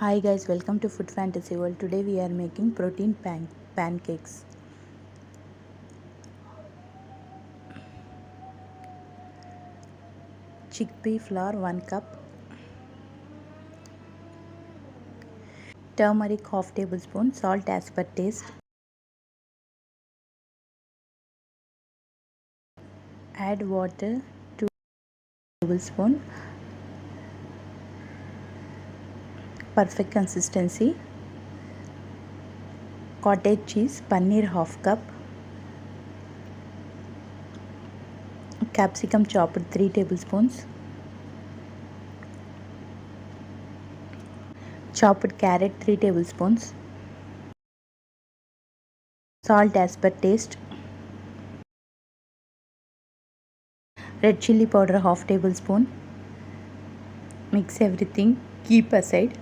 Hi guys, welcome to Food Fantasy World. Today we are making protein pancakes. Chickpea flour 1 cup, turmeric half tablespoon, salt as per taste. Add water 2 tablespoon. Perfect consistency. Cottage cheese, paneer half cup. Capsicum chopped 3 tablespoons. Chopped carrot 3 tablespoons. Salt as per taste. Red chilli powder half tablespoon. Mix everything, keep aside.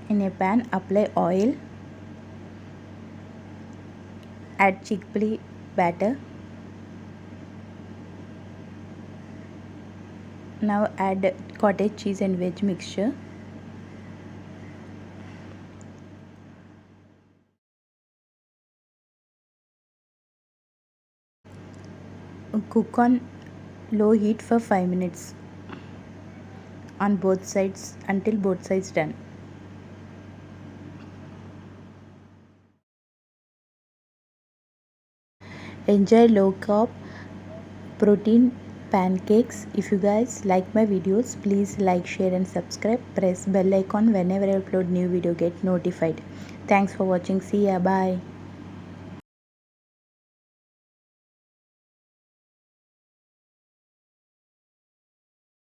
In a pan, apply oil. Add chickpea batter. Now add cottage cheese and veg mixture. Cook on low heat for 5 minutes on both sides until both sides done. Enjoy low carb protein pancakes. If you guys like my videos, please like, share and subscribe. Press bell icon. Whenever I upload new video, get notified. Thanks for watching. See ya. Bye.